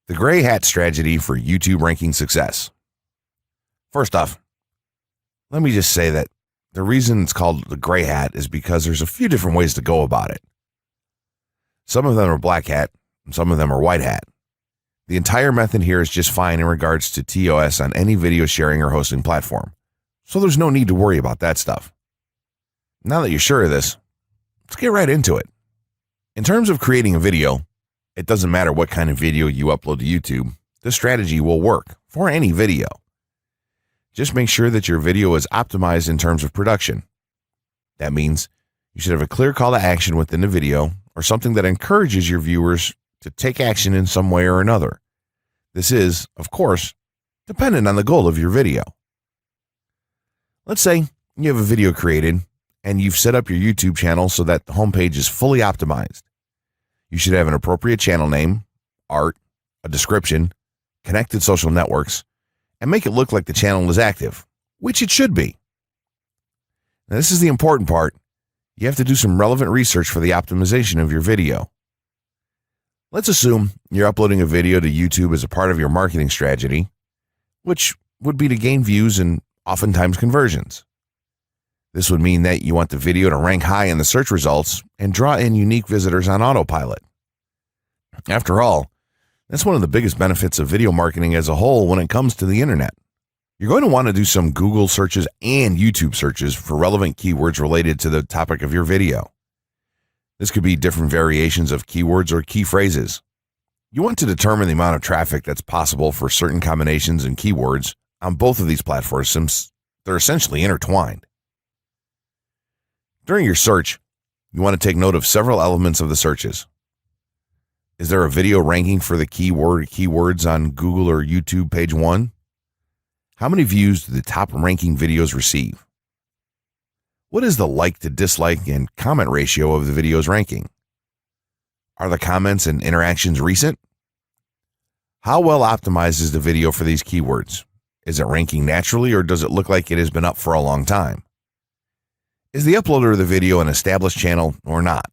The gray hat strategy for YouTube ranking success. First off, let me just say that the reason it's called the gray hat is because there's a few different ways to go about it. Some of them are black hat, and some of them are white hat. The entire method here is just fine in regards to TOS on any video sharing or hosting platform, so there's no need to worry about that stuff. Now that you're sure of this, let's get right into it. In terms of creating a video, it doesn't matter what kind of video you upload to YouTube, this strategy will work for any video. Just make sure that your video is optimized in terms of production. That means you should have a clear call to action within the video or something that encourages your viewers to take action in some way or another. This is, of course, dependent on the goal of your video. Let's say you have a video created and you've set up your YouTube channel so that the homepage is fully optimized. You should have an appropriate channel name, art, a description, connected social networks, and make it look like the channel is active, which it should be. Now, this is the important part. You have to do some relevant research for the optimization of your video. Let's assume you're uploading a video to YouTube as a part of your marketing strategy, which would be to gain views and oftentimes conversions. This would mean that you want the video to rank high in the search results and draw in unique visitors on autopilot. After all, that's one of the biggest benefits of video marketing as a whole when it comes to the internet. You're going to want to do some Google searches and YouTube searches for relevant keywords related to the topic of your video. This could be different variations of keywords or key phrases. You want to determine the amount of traffic that's possible for certain combinations and keywords on both of these platforms since they're essentially intertwined. During your search, you want to take note of several elements of the searches. Is there a video ranking for the keyword or keywords on Google or YouTube page 1? How many views do the top ranking videos receive? What is the like to dislike and comment ratio of the video's ranking? Are the comments and interactions recent? How well optimized is the video for these keywords? Is it ranking naturally or does it look like it has been up for a long time? Is the uploader of the video an established channel or not?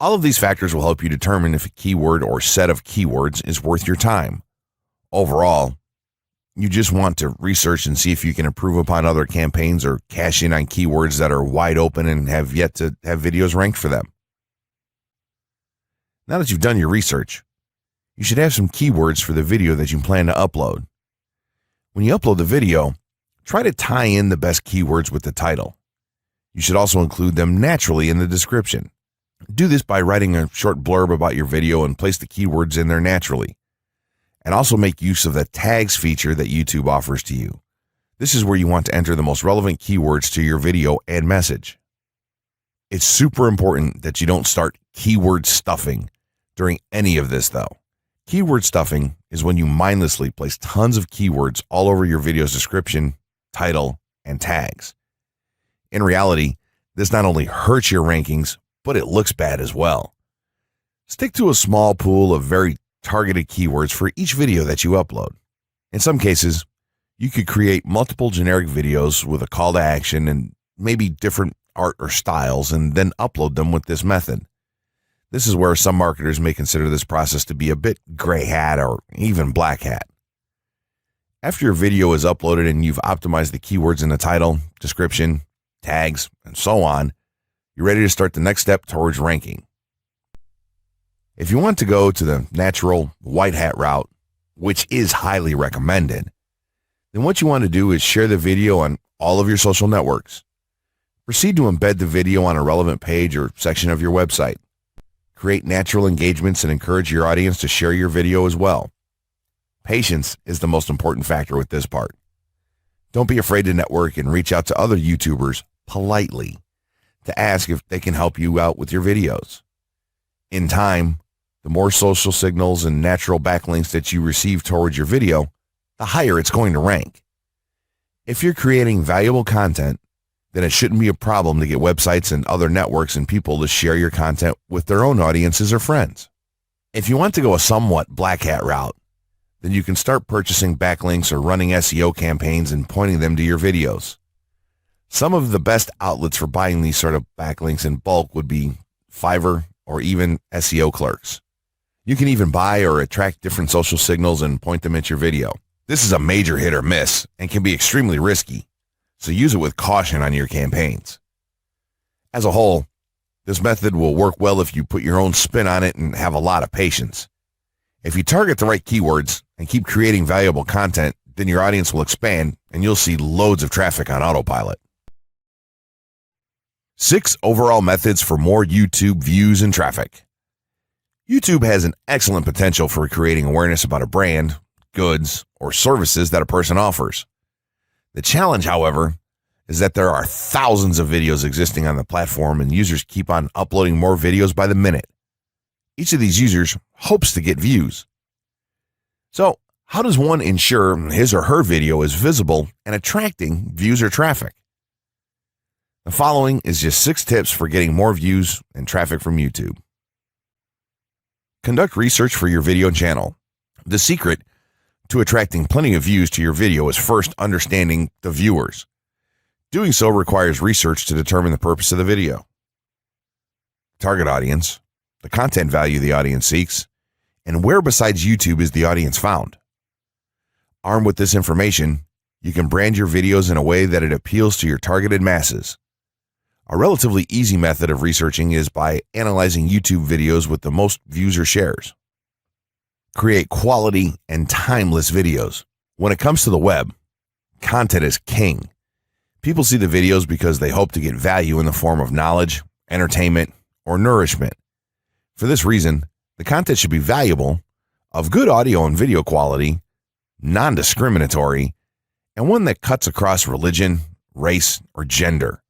All of these factors will help you determine if a keyword or set of keywords is worth your time. Overall, you just want to research and see if you can improve upon other campaigns or cash in on keywords that are wide open and have yet to have videos ranked for them. Now that you've done your research, you should have some keywords for the video that you plan to upload. When you upload the video, try to tie in the best keywords with the title. You should also include them naturally in the description. Do this by writing a short blurb about your video and place the keywords in there naturally. And also make use of the tags feature that YouTube offers to you. This is where you want to enter the most relevant keywords to your video and message. It's super important that you don't start keyword stuffing during any of this though. Keyword stuffing is when you mindlessly place tons of keywords all over your video's description, title, and tags. In reality, this not only hurts your rankings, but it looks bad as well. Stick to a small pool of very targeted keywords for each video that you upload. In some cases, you could create multiple generic videos with a call to action and maybe different art or styles and then upload them with this method. This is where some marketers may consider this process to be a bit gray hat or even black hat. After your video is uploaded and you've optimized the keywords in the title, description, tags, and so on, you're ready to start the next step towards ranking. If you want to go to the natural white hat route, which is highly recommended, then what you want to do is share the video on all of your social networks. Proceed to embed the video on a relevant page or section of your website. Create natural engagements and encourage your audience to share your video as well. Patience is the most important factor with this part. Don't be afraid to network and reach out to other YouTubers politely to ask if they can help you out with your videos. In time, the more social signals and natural backlinks that you receive towards your video, the higher it's going to rank. If you're creating valuable content, then it shouldn't be a problem to get websites and other networks and people to share your content with their own audiences or friends. If you want to go a somewhat black hat route, then you can start purchasing backlinks or running SEO campaigns and pointing them to your videos. Some of the best outlets for buying these sort of backlinks in bulk would be Fiverr or even SEO clerks. You can even buy or attract different social signals and point them at your video. This is a major hit or miss and can be extremely risky, so use it with caution on your campaigns. As a whole, this method will work well if you put your own spin on it and have a lot of patience. If you target the right keywords and keep creating valuable content, then your audience will expand and you'll see loads of traffic on autopilot. 6 overall methods for more YouTube views and traffic. YouTube has an excellent potential for creating awareness about a brand, goods, or services that a person offers. The challenge, however, is that there are thousands of videos existing on the platform and users keep on uploading more videos by the minute. Each of these users hopes to get views. So, how does one ensure his or her video is visible and attracting views or traffic? The following is just 6 tips for getting more views and traffic from YouTube. Conduct research for your video channel. The secret to attracting plenty of views to your video is first understanding the viewers. Doing so requires research to determine the purpose of the video, target audience, the content value the audience seeks, and where besides YouTube is the audience found. Armed with this information, you can brand your videos in a way that it appeals to your targeted masses. A relatively easy method of researching is by analyzing YouTube videos with the most views or shares. Create quality and timeless videos. When it comes to the web, content is king. People see the videos because they hope to get value in the form of knowledge, entertainment, or nourishment. For this reason, the content should be valuable, of good audio and video quality, non-discriminatory, and one that cuts across religion, race, or gender.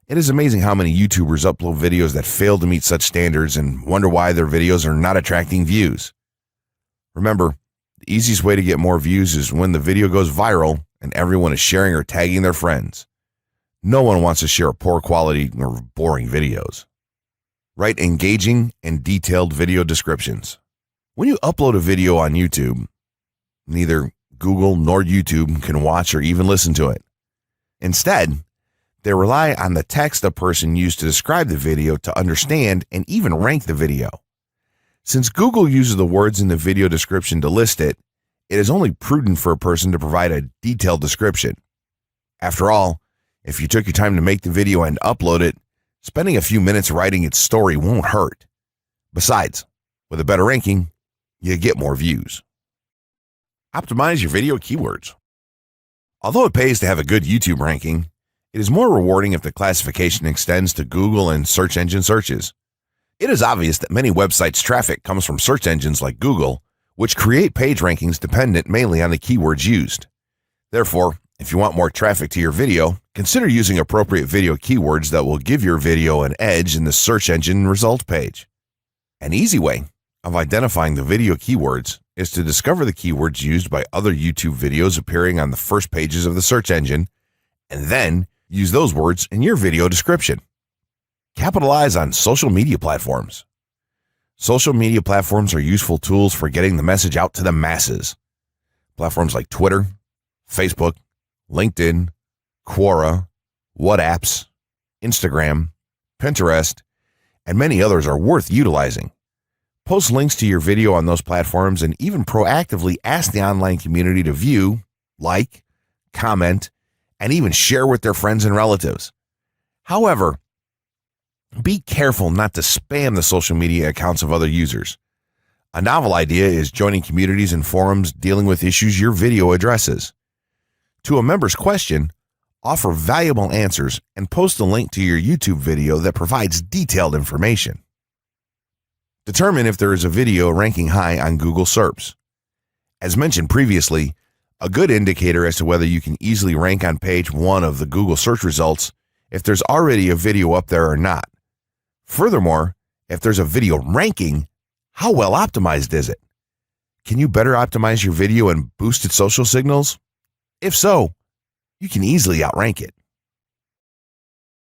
It is amazing how many YouTubers upload videos that fail to meet such standards and wonder why their videos are not attracting views. Remember, the easiest way to get more views is when the video goes viral and everyone is sharing or tagging their friends. No one wants to share poor quality or boring videos. Write engaging and detailed video descriptions. When you upload a video on YouTube, neither Google nor YouTube can watch or even listen to it. Instead, they rely on the text a person used to describe the video to understand and even rank the video. Since Google uses the words in the video description to list it, it is only prudent for a person to provide a detailed description. After all, if you took your time to make the video and upload it, spending a few minutes writing its story won't hurt. Besides, with a better ranking, you get more views. Optimize your video keywords. Although it pays to have a good YouTube ranking, it is more rewarding if the classification extends to Google and search engine searches. It is obvious that many websites' traffic comes from search engines like Google, which create page rankings dependent mainly on the keywords used. Therefore, if you want more traffic to your video, consider using appropriate video keywords that will give your video an edge in the search engine result page. An easy way of identifying the video keywords is to discover the keywords used by other YouTube videos appearing on the first pages of the search engine, and then use those words in your video description. Capitalize on social media platforms. Social media platforms are useful tools for getting the message out to the masses. Platforms like Twitter, Facebook, LinkedIn, Quora, WhatsApp, Instagram, Pinterest, and many others are worth utilizing. Post links to your video on those platforms and even proactively ask the online community to view, like, comment, and even share with their friends and relatives. However, be careful not to spam the social media accounts of other users. A novel idea is joining communities and forums dealing with issues your video addresses. To a member's question, offer valuable answers and post a link to your YouTube video that provides detailed information. Determine if there is a video ranking high on Google SERPs. As mentioned previously, a good indicator as to whether you can easily rank on page 1 of the Google search results if there's already a video up there or not. Furthermore, if there's a video ranking, how well optimized is it? Can you better optimize your video and boost its social signals? If so, you can easily outrank it.